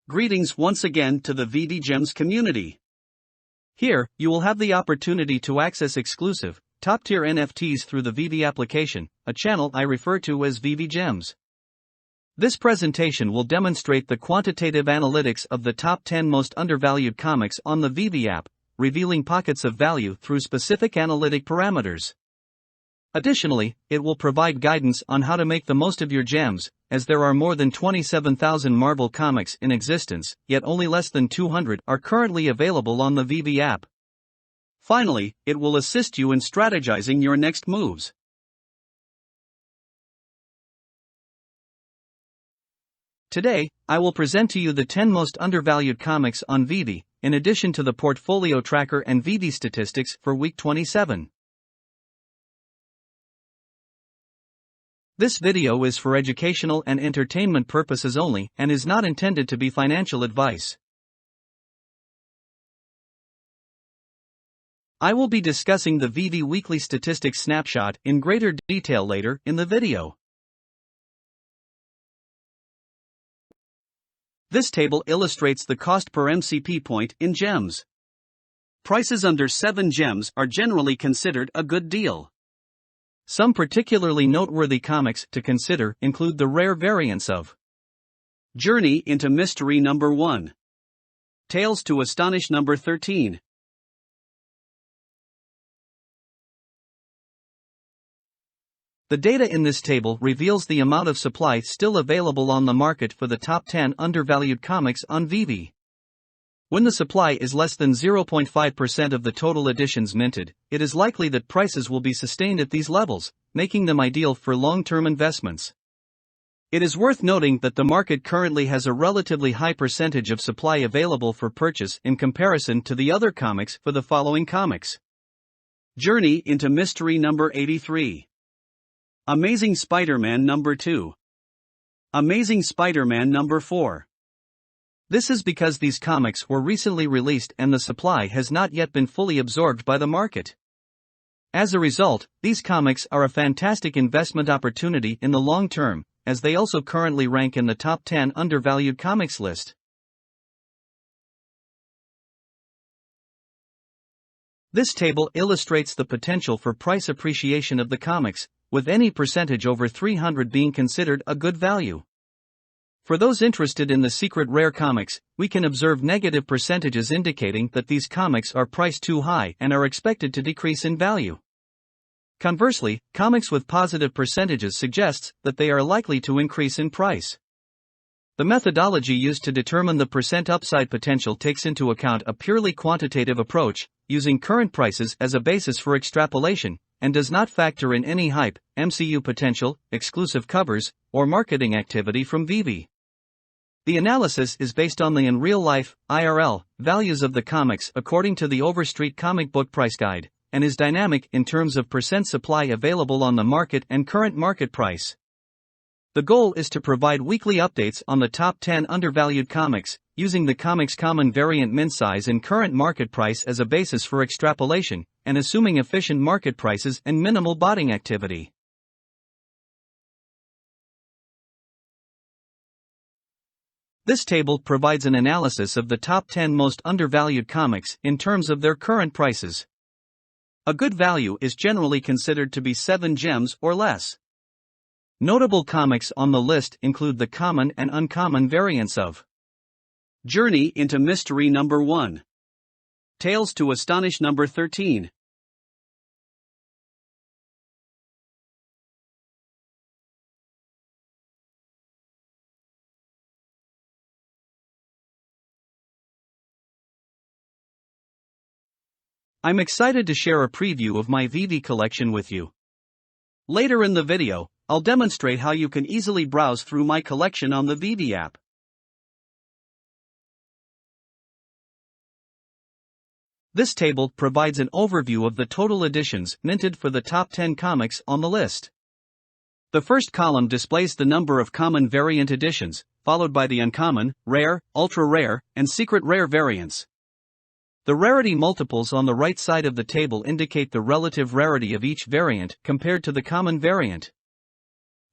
Greetings once again to the Veve Gems community. Here, you will have the opportunity to access exclusive, top-tier NFTs through the Veve application, a channel I refer to as Veve Gems. This presentation will demonstrate the quantitative analytics of the top 10 most undervalued comics on the Veve app, revealing pockets of value through specific analytic parameters. Additionally, it will provide guidance on how to make the most of your gems, as there are more than 27,000 Marvel comics in existence, yet only less than 200 are currently available on the Veve app. Finally, it will assist you in strategizing your next moves. Today, I will present to you the 10 most undervalued comics on Veve, in addition to the portfolio tracker and Veve statistics for week 27. This video is for educational and entertainment purposes only and is not intended to be financial advice. I will be discussing the Veve weekly statistics snapshot in greater detail later in the video. This table illustrates the cost per MCP point in gems. Prices under 7 gems are generally considered a good deal. Some particularly noteworthy comics to consider include the rare variants of Journey into Mystery number 1, Tales to Astonish number 13. The data in this table reveals the amount of supply still available on the market for the top 10 undervalued comics on Veve. When the supply is less than 0.5% of the total editions minted, it is likely that prices will be sustained at these levels, making them ideal for long-term investments. It is worth noting that the market currently has a relatively high percentage of supply available for purchase in comparison to the other comics for the following comics: Journey into Mystery number 83, Amazing Spider-Man number 2, Amazing Spider-Man number 4. This is because these comics were recently released and the supply has not yet been fully absorbed by the market. As a result, these comics are a fantastic investment opportunity in the long term, as they also currently rank in the top 10 undervalued comics list. This table illustrates the potential for price appreciation of the comics, with any percentage over 300 being considered a good value. For those interested in the secret rare comics, we can observe negative percentages indicating that these comics are priced too high and are expected to decrease in value. Conversely, comics with positive percentages suggests that they are likely to increase in price. The methodology used to determine the percent upside potential takes into account a purely quantitative approach, using current prices as a basis for extrapolation, and does not factor in any hype, MCU potential, exclusive covers, or marketing activity from Veve. The analysis is based on the in real-life, IRL, values of the comics according to the Overstreet Comic Book Price Guide, and is dynamic in terms of percent supply available on the market and current market price. The goal is to provide weekly updates on the top 10 undervalued comics, using the comic's common variant mint size and current market price as a basis for extrapolation, and assuming efficient market prices and minimal botting activity. This table provides an analysis of the top 10 most undervalued comics in terms of their current prices. A good value is generally considered to be 7 gems or less. Notable comics on the list include the common and uncommon variants of Journey into Mystery number 1, Tales to Astonish number 13. I'm excited to share a preview of my Veve collection with you. Later in the video, I'll demonstrate how you can easily browse through my collection on the Veve app. This table provides an overview of the total editions minted for the top 10 comics on the list. The first column displays the number of common variant editions, followed by the uncommon, rare, ultra rare, and secret rare variants. The rarity multiples on the right side of the table indicate the relative rarity of each variant compared to the common variant.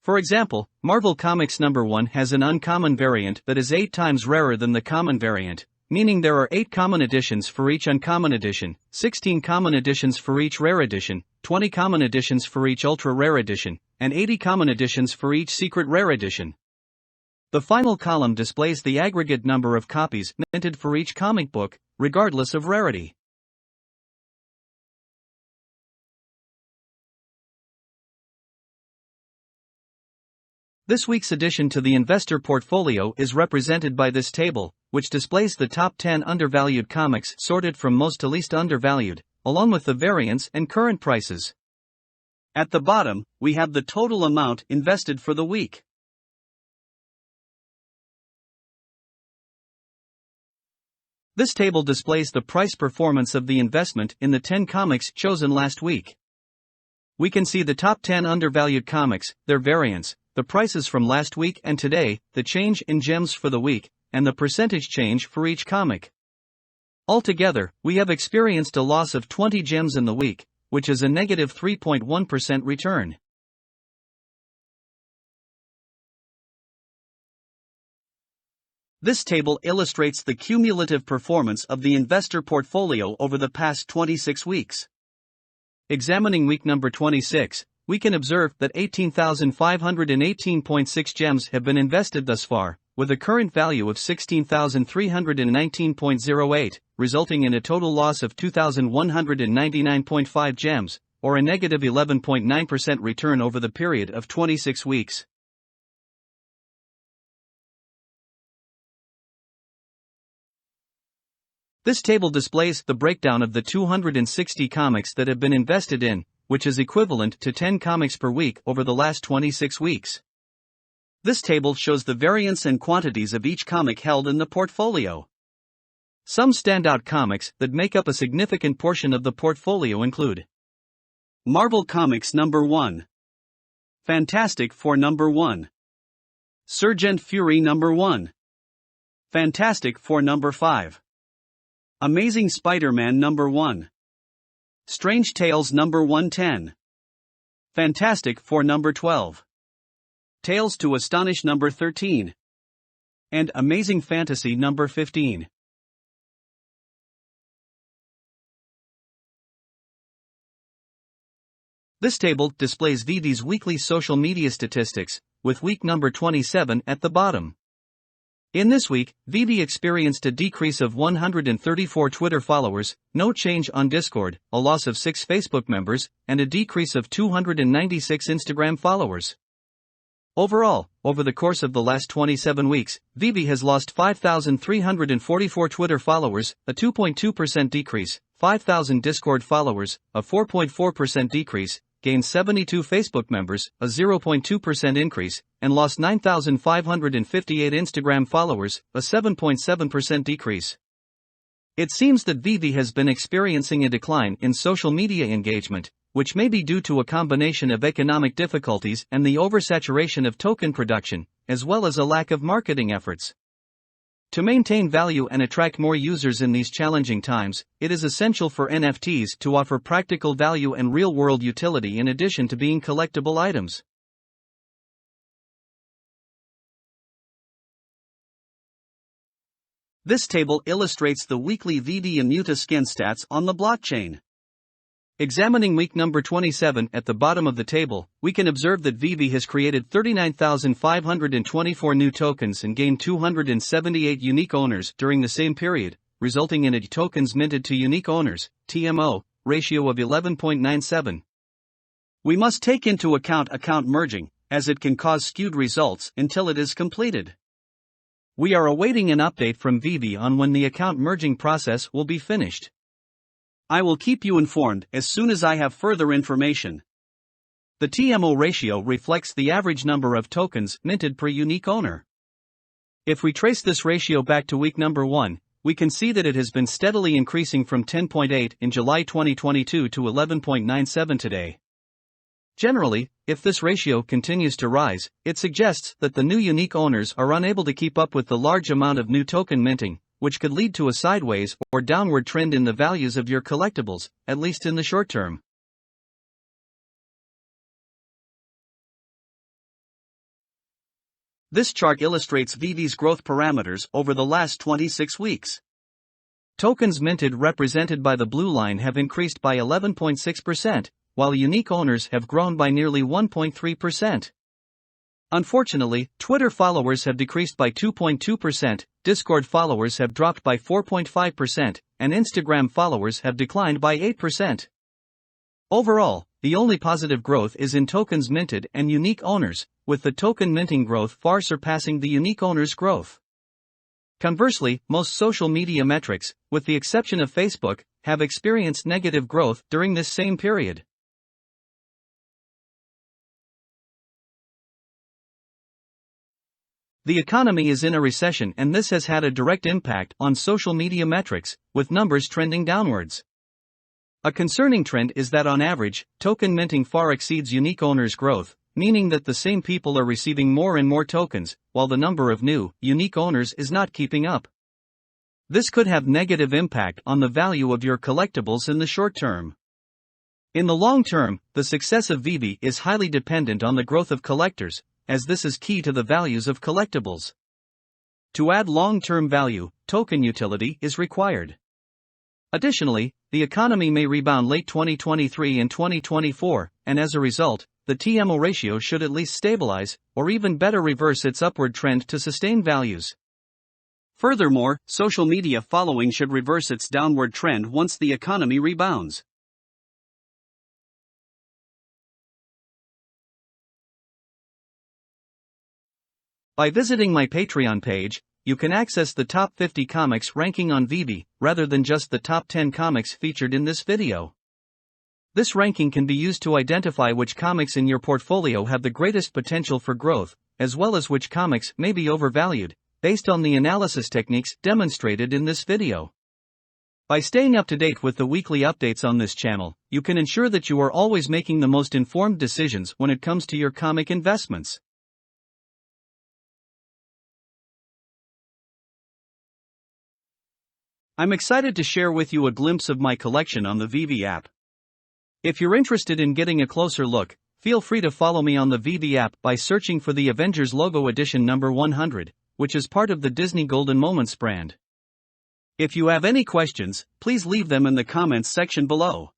For example, Marvel Comics number 1 has an uncommon variant that is 8 times rarer than the common variant, meaning there are 8 common editions for each uncommon edition, 16 common editions for each rare edition, 20 common editions for each ultra rare edition, and 80 common editions for each secret rare edition. The final column displays the aggregate number of copies minted for each comic book, regardless of rarity. This week's addition to the investor portfolio is represented by this table, which displays the top 10 undervalued comics sorted from most to least undervalued, along with the variants and current prices. At the bottom, we have the total amount invested for the week. This table displays the price performance of the investment in the 10 comics chosen last week. We can see the top 10 undervalued comics, their variants, the prices from last week and today, the change in gems for the week, and the percentage change for each comic. Altogether, we have experienced a loss of 20 gems in the week, which is a negative 3.1% return. This table illustrates the cumulative performance of the investor portfolio over the past 26 weeks. Examining week number 26, we can observe that 18,518.6 gems have been invested thus far, with a current value of 16,319.08, resulting in a total loss of 2,199.5 gems, or a negative 11.9% return over the period of 26 weeks. This table displays the breakdown of the 260 comics that have been invested in, which is equivalent to 10 comics per week over the last 26 weeks. This table shows the variance and quantities of each comic held in the portfolio. Some standout comics that make up a significant portion of the portfolio include Marvel Comics number 1, Fantastic Four number 1, Sergeant Fury number 1, Fantastic Four number 5, Amazing Spider-Man number 1, Strange Tales number 110, Fantastic Four number 12, Tales to Astonish number 13, and Amazing Fantasy number 15. This table displays Veve's weekly social media statistics, with week number 27 at the bottom. In this week, Veve experienced a decrease of 134 Twitter followers, no change on Discord, a loss of 6 Facebook members, and a decrease of 296 Instagram followers. Overall, over the course of the last 27 weeks, Veve has lost 5,344 Twitter followers, a 2.2% decrease, 5,000 Discord followers, a 4.4% decrease, gained 72 Facebook members, a 0.2% increase, and lost 9,558 Instagram followers, a 7.7% decrease. It seems that Veve has been experiencing a decline in social media engagement, which may be due to a combination of economic difficulties and the oversaturation of token production, as well as a lack of marketing efforts. To maintain value and attract more users in these challenging times, it is essential for NFTs to offer practical value and real-world utility in addition to being collectible items. This table illustrates the weekly Veve and Muta skin stats on the blockchain. Examining week number 27 at the bottom of the table, we can observe that Veve has created 39,524 new tokens and gained 278 unique owners during the same period, resulting in a tokens minted to unique owners, TMO, ratio of 11.97. We must take into account merging, as it can cause skewed results until it is completed. We are awaiting an update from Veve on when the account merging process will be finished. I will keep you informed as soon as I have further information. The TMO ratio reflects the average number of tokens minted per unique owner. If we trace this ratio back to week number 1, we can see that it has been steadily increasing from 10.8 in July 2022 to 11.97 today. Generally, if this ratio continues to rise, it suggests that the new unique owners are unable to keep up with the large amount of new token minting, which could lead to a sideways or downward trend in the values of your collectibles, at least in the short term. This chart illustrates Veve's growth parameters over the last 26 weeks. Tokens minted represented by the blue line have increased by 11.6%, while unique owners have grown by nearly 1.3%. Unfortunately, Twitter followers have decreased by 2.2%, Discord followers have dropped by 4.5%, and Instagram followers have declined by 8%. Overall, the only positive growth is in tokens minted and unique owners, with the token minting growth far surpassing the unique owners' growth. Conversely, most social media metrics, with the exception of Facebook, have experienced negative growth during this same period. The economy is in a recession, and this has had a direct impact on social media metrics, with numbers trending downwards. A concerning trend is that on average, token minting far exceeds unique owners' growth, meaning that the same people are receiving more and more tokens, while the number of new, unique owners is not keeping up. This could have negative impact on the value of your collectibles in the short term. In the long term, the success of Veve is highly dependent on the growth of collectors, as this is key to the values of collectibles. To add long-term value, token utility is required. Additionally, the economy may rebound late 2023 and 2024, and as a result, the TMO ratio should at least stabilize, or even better reverse its upward trend to sustain values. Furthermore, social media following should reverse its downward trend once the economy rebounds. By visiting my Patreon page, you can access the top 50 comics ranking on Veve, rather than just the top 10 comics featured in this video. This ranking can be used to identify which comics in your portfolio have the greatest potential for growth, as well as which comics may be overvalued, based on the analysis techniques demonstrated in this video. By staying up to date with the weekly updates on this channel, you can ensure that you are always making the most informed decisions when it comes to your comic investments. I'm excited to share with you a glimpse of my collection on the Veve app. If you're interested in getting a closer look, feel free to follow me on the Veve app by searching for the Avengers Logo Edition number 100, which is part of the Disney Golden Moments brand. If you have any questions, please leave them in the comments section below.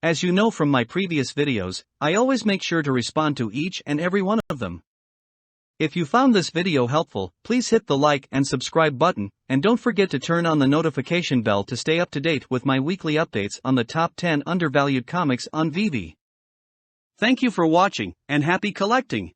As you know from my previous videos, I always make sure to respond to each and every one of them. If you found this video helpful, please hit the like and subscribe button, and don't forget to turn on the notification bell to stay up to date with my weekly updates on the top 10 undervalued comics on Veve. Thank you for watching, and happy collecting!